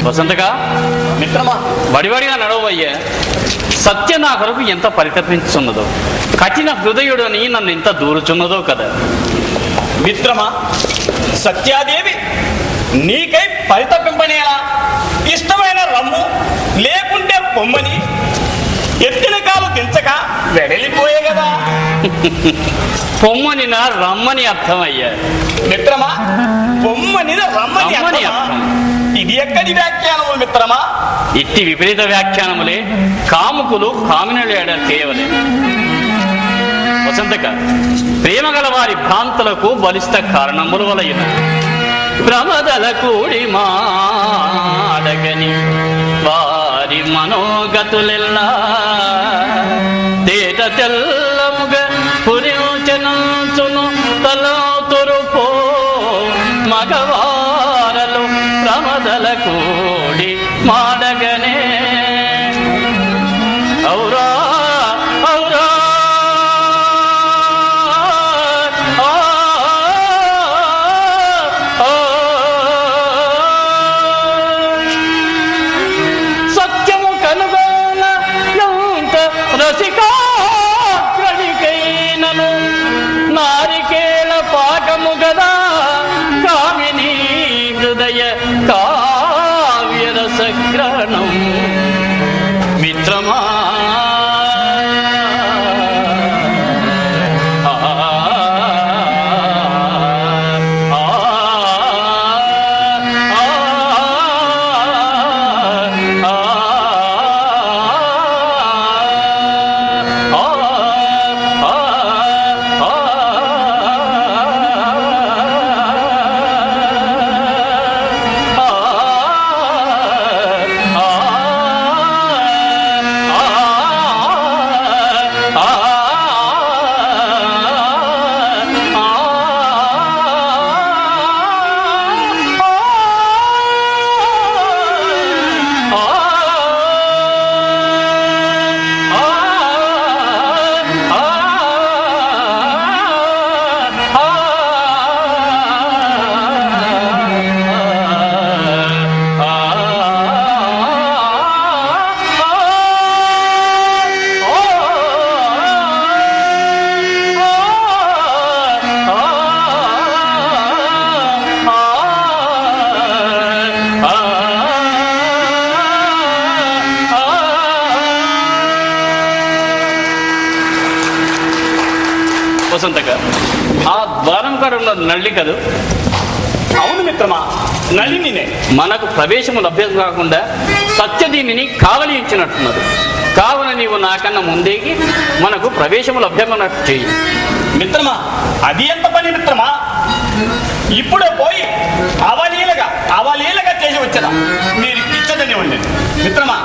వసంతగా మిత్రమా, వడివడిగా నడవయ్యా. సత్య నా కొరకు ఎంత పరితపించున్నదో, కఠిన హృదయుడని నన్ను ఎంత దూరుచున్నదో కదా. మిత్రమా, సత్యాదేవి నీకై పరితపింపనేలా ఇష్టమైన రమ్ము లేకుంటే పొమ్మని ఎత్తిన కాలు దించక వెడలిపోయే కదా. పొమ్మని నా రమ్మని అర్థమయ్యా. మిత్రమా, పొమ్మని రమ్మని అర్థం. ఇది ఎక్కడి వ్యాఖ్యానములు మిత్రమా? ఇట్టి విపరీత వ్యాఖ్యానములే కాముకులు కామినులేడ చేయవలే. వసంతక, ప్రేమ గల వారి భ్రాంతులకు బలిష్ట కారణముల వలన ప్రమదల కూడి మాడగని వారి మనోగతులెల్లా తేట తెల్లముగా పురించనుచును తలతురుపో మగవారలు ప్రమదల కూడి మాడగనే. ఔరా ఔరా సత్యము కనుగొన ఎంత రసికాగ్రనికైనను నారికేళ పాకము గదా కామిని హృదయ కావ్యరసగ్రహణం. మిత్రమా, వసంతక, ఆ ద్వారం కాడ ఉన్న నల్లి కదూ? అవును మిత్రమా, నళినినే. మనకు ప్రవేశము లభ్యం కాకుండా సత్య దీనిని కావలి ఇచ్చినట్టున్నది. కావున నీవు నాకన్నా ముందేకి మనకు ప్రవేశము లభ్యమన్నట్టు చేయి. మిత్రమా, అది ఎంత పని మిత్రమా? ఇప్పుడే పోయి అవలీలగా చేసి వచ్చేదా. మీరు ఇచ్చదని ఉండండి మిత్రమా.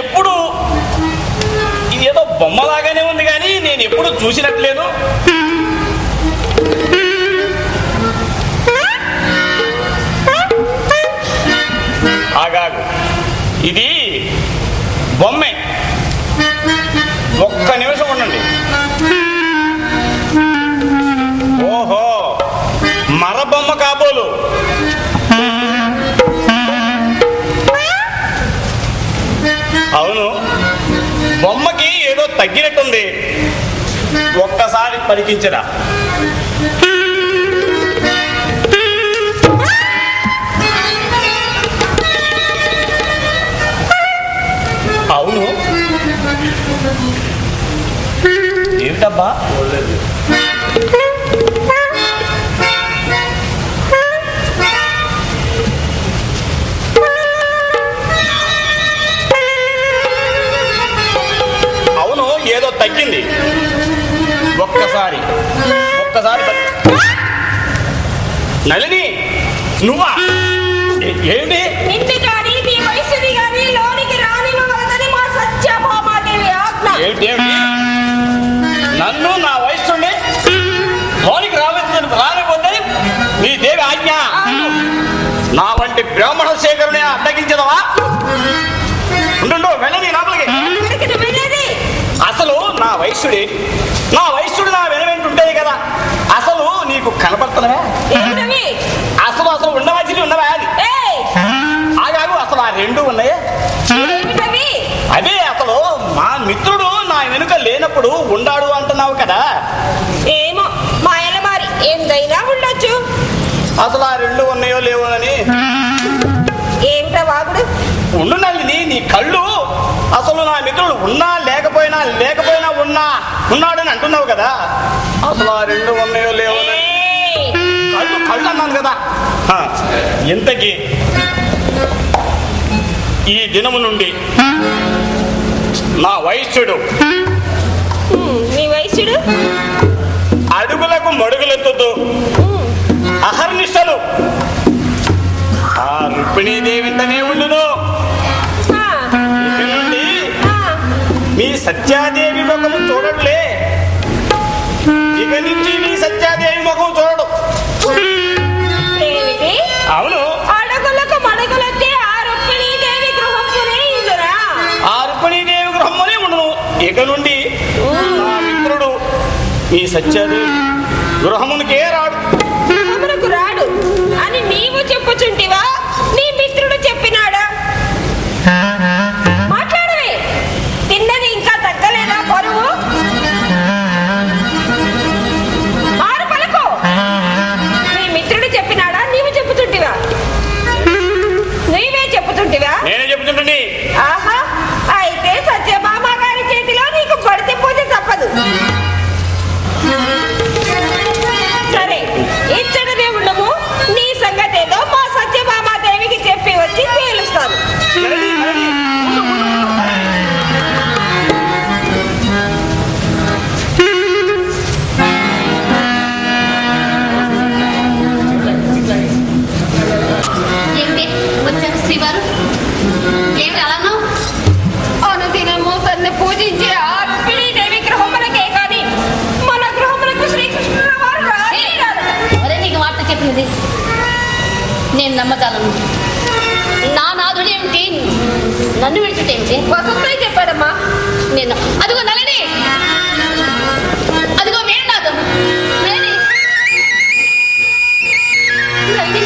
ఎప్పుడు ఇదేదో బొమ్మలాగానే ఉంది కానీ నేను ఎప్పుడు చూసినట్లేదు. ఆగాగు, ఇది బొమ్మే. ఒక్క నిమిషం ఉండండి. ఓహో, మర బొమ్మ కాబోలు. అవును, బొమ్మకి ఏదో తగ్గినట్టుంది. ఒక్కసారి పరికించరా. అవును, ఏమిటబ్బా? అవును, ఏదో తగ్గింది. ఒక్కసారి నళిని నువ్వా? ఏంటి? నిన్ను కానీ నీ వయసుని కానీ లోనికి రానివ్వగలదని మా సత్యభామాదేవి ఆజ్ఞ. ఏమిటి? నన్ను నా వయస్సుండి లోనికి రానిపోతే నీ దేవి ఆజ్ఞ. నా వంటి బ్రాహ్మణ శేఖరుని అడ్డగించదవా? ఉండు, వెళ్ళని లోపలికి. అసలు నా వయస్సుడి నా వెనుంటుంటే కదా అసలు నీకు కనపడుతున్నవే. అసలు ఉండవలసి ఉన్నవా అని ఆగాగు. అసలు ఆ రెండు ఉన్నాయే. అదే అసలు మా మిత్రుడు నా వెనుక లేనప్పుడు ఉండాడు అంటున్నావు కదా. ఏమో మాయల మారి ఎంతైనా ఉండొచ్చు. అసలు ఆ రెండు ఉన్నాయో లేవో అని ఏమిటా వాగుడు? ఉండు నల్లిని, నీ కళ్ళు అసలు నా మిత్రుడు ఉన్నా లేకపోయినా ఉన్నాడని అంటున్నావు కదా. అసలు ఆ రెండు ఉన్నాయో లేవో కళ్ళు అన్నాను కదా. ఇంతకీ ఈ దినము నుండి నా వైశ్యుడు నీ వైశ్యుడు అడుగులకు మడుగులెత్తుతూ అహర్నిశలు ఆ రుక్మిణీదేవింటనే ఉండును. ఇక నుండి మీ సత్యాదేవి ముఖము చూడడులే. ఇక నుంచి మీ సత్యాదేవి ముఖం చూడడు. అవును, అడుగులకు మడుగులెత్తి ఆ రుక్మిణీదేవి గృహమునే ఇందురా. ఆ రుక్మిణీదేవి గృహమునే ఉండును. ఇక నుండి నా మిత్రుడు మీ సత్యాదేవి గృహమునికే రాడు. గృహమునకు రాడు అని నీవు చెప్పుచుంటివా? నీ మిత్రుడు చెప్పినాడా? మాట్లాడవే. తిన్నది ఇంకా తగ్గలేదా బరువు? మారు పలుకు. నీ మిత్రుడు చెప్పినాడా? నీవు చెప్పుతుంటివా? నీవే చెప్పుతుంటివా? నేనే చెప్తుంటే. ఆహా, అయితే సత్యభామ గారి చేతిలో నీకు పడితే పోతే తప్పదు. సరే, ఇచ్చడనే ఉండము. నీ సంగతి ఏదో మా సత్యభామాదేవికి చెప్పి వచ్చి తేలుస్తాను. ఏంటి వచ్చారు శ్రీవారు? ఏమిటి అలాను? అనుదినము తన్ను పూజించే ఆ రుక్మిణీదేవి గృహములకే కాని మన గృహములకు శ్రీకృష్ణుల వారు రాలేరు. ఒరే, నీకు వార్త చెప్పినది నేను నమ్మజాలను. నా నాదుడు ఏమిటి? నన్ను విడిచుటేమిటి? వసంతయ్య చెప్పాడమ్మా. నేను అదిగో నళిని, అదిగో మేననాథం. నళిని, నళిని.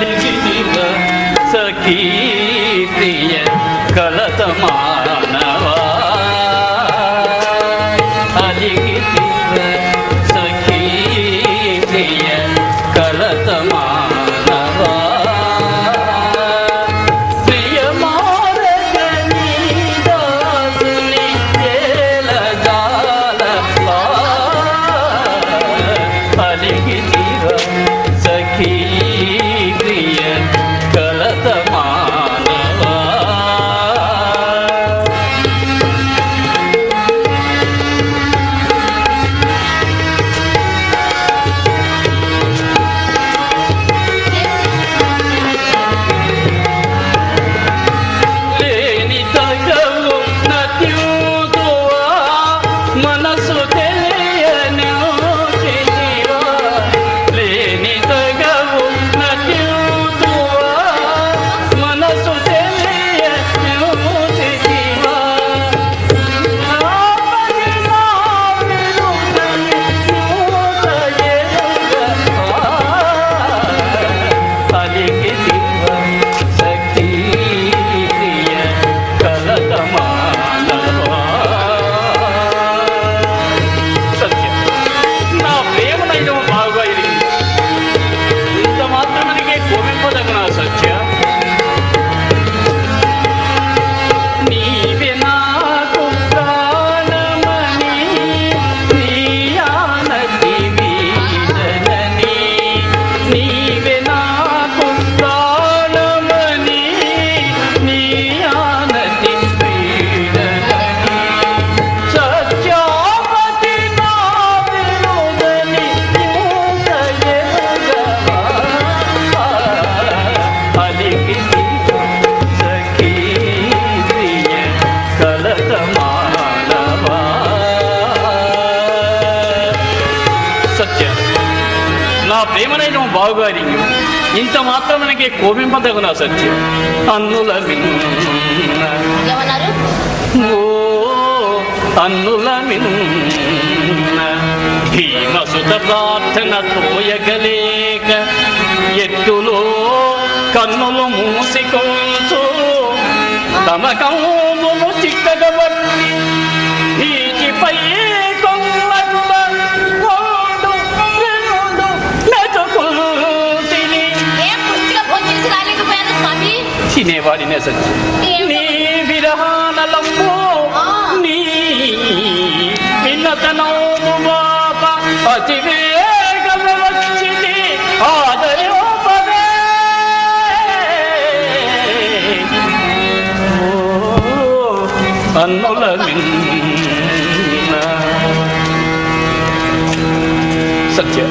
అలిగిదివ సఖీ ప్రియ కలత మానవా అలిగిదివ సఖీ ప్రియ కలత మానవా ప్రియ మారగని దాసుని ఏలగాల అలిగిదివ సఖీ ప్రియ కలత మానవా లేని తగవు నత్యూతువా మనసు తెలియను చితివా లేని తగవు నత్యూతువా మనసు తెలియను చితివా ఆపని నా విరుదని నూత ఎరుగవా అలిగిదివ సఖీ ప్రియ కలత మానవా సత్యం నా ప్రేమనైన బాగా ఎరిగింది ఇంత మాత్రమనికే కోపింపదగిన సత్య నీవే నాకు ప్రాణమని నీయానతి వీడనని నీవే నాకు ప్రాణమని నీయానతి వీడనని సత్యావతి నా విరుదని యూత ఎరుగవా అలిగిదివ సఖీ ప్రియ కలత మానవా సత్య నా ప్రేమనైన బాగుగారి ఇంత మాత్రమనకే కోపింపదగున సత్యం అన్నుల మిన్న ఏమన్నారు? ఓ అన్నుల మిన్న భీమసుత ప్రార్థన తోయగలేక ఎత్తులో కన్నులు మూసికోచు తమ కమ్మును చిక్కగబట్టి భీతిపై కొమ్మట్ల కోడు రెండు మెతుకుల్తిని ఏం పుష్టిగా భోజనం చేసి రాలేకపోయాను స్వామి? తినేవాడినే సత్యం నీ విరహానలము నీ విన్నతనము బాప అతి వేగము వచ్చింది ఆదయోపదే అన్నుల మిన్న సత్య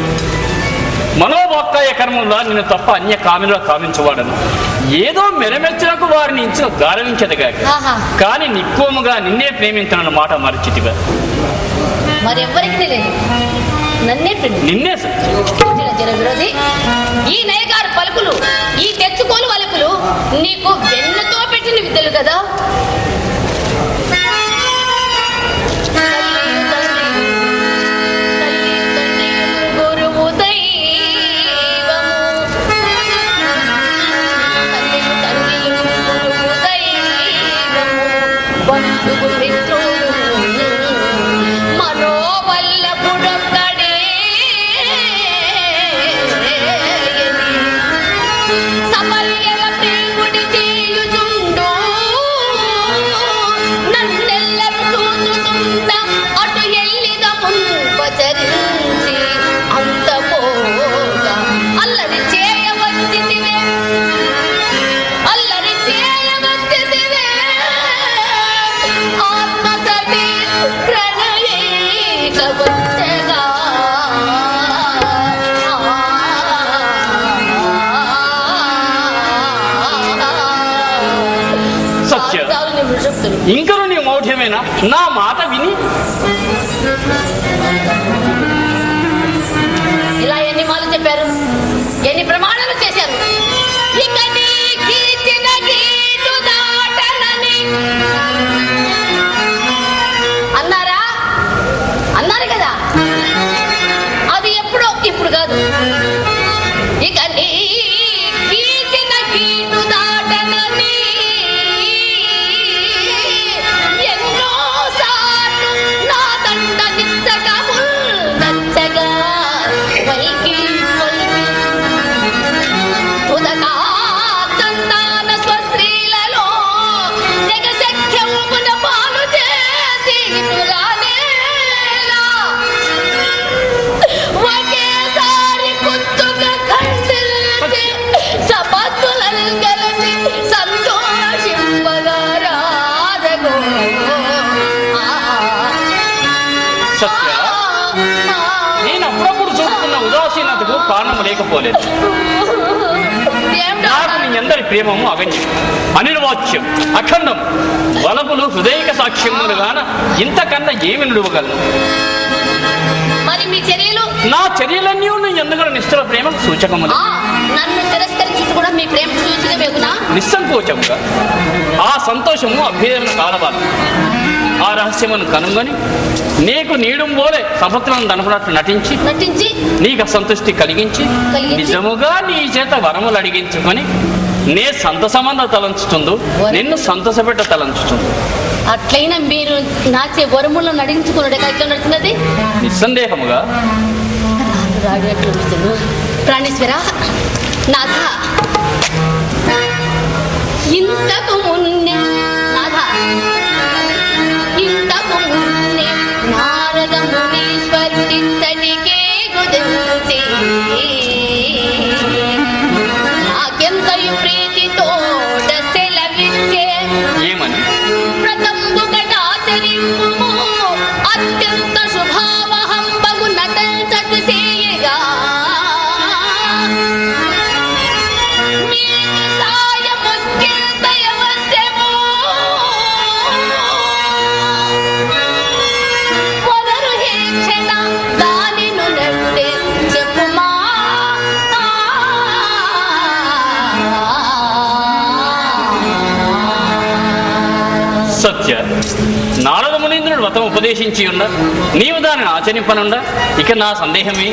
మనోవాక్కాయ కర్మంలో నిన్ను తప్ప అన్య కామిలో కామించవాడను ఏదో మెరమెచ్చలకు వారిని ఇంచిన గారవించదుగాక ఆహా. కానీ నిక్కోముగా నిన్నే ప్రేమించనన్న మాట మరిచితివా మరెవ్వరికి లేదు, నన్నే ప్రేమి నిన్నే సత్య జర విరోధి. ఈ నయగారు పలుకులు, ఈ తెచ్చుకోలు వలుకులు నీకు వెన్నతో పెట్టిన విద్యలు కదా. గురువు దైవము, తల్లి గురువు దైవము, బంధువు మిత్రుడు మనోవల్లభుడొక్కడే. సమల్యల ప్రేముడి చేయుచుండు, నన్నెల్లరు చూచుచుండ అటు ఎల్లిద మున్పచరించి అంత పోగా అల్లరి చేయవచ్చితివే, అల్లరి చేయవచ్చితివే. ఆత్మసతి ప్రణయీక వచ్చగా సత్య ఇంకను నీ మౌఢ్యమేనా నా మాట విని ఇలా ఎన్ని మాటలు చెప్పారు, ఎన్ని ప్రమాణాలు చేశారు. ఇక నీకిచ్చిన గీటు దాటనని అన్నారా? అన్నారు కదా. అది ఎప్పుడో, ఇప్పుడు కాదు. ఇక నీకిచ్చిన కారణం లేకపోలేదు. నాకు నీ అందరి ప్రేమము అగణ్యం, అనిర్వాచ్యం, అఖండం, వలపులు హృదయక సాక్ష్యములు గాన ఇంతకన్నా ఏమి నిలువగలను? మరి మీ చర్యలు? నా చర్యలన్నీ నీ ఎందుకు నిష్ఠుల ప్రేమకు సూచకములు. నన్ను తిరస్కరించి కూడా మీ ప్రేమ సూచకమేగునా? నిస్సంకోచముగా ఆ సంతోషము అభ్యర్థన కాలవాలి. ఆ రహస్యమును కనుగొని నీకు నీడుంబోలే సపత్రం దనపడట్లు నటించి నీకు అసంతృష్టి కలిగించి నిజముగా నీ చేత వరములు అడిగించుకొని నే సంతసమంద తలంచుతుందో నిన్ను సంతసపెట్ట తలంచుతుంది. అట్లయినా మీరు నాచే వరములను నడించుకున్నాడు ఎట్లా నడుతున్నది? నిస్సందేహముగా ప్రాణేశ్వర నాథ, ఇంతకు మున్నే నాథ, ఇంతకు మున్నే నారద మునీశ్వరుడిచ్చటికే గురించి నాకెంతయు ప్రీతితో సెలవిచ్చే ఏమని వ్రతంబు కటాచరింపుము అత్యంత శుభావహం బగు నటంచటు సేయగా సత్య, నారద మునీంద్రుడు వ్రతం ఉపదేశించి ఉండ నీవు దానిని ఆచరింపనుండ ఇక నా సందేహమే.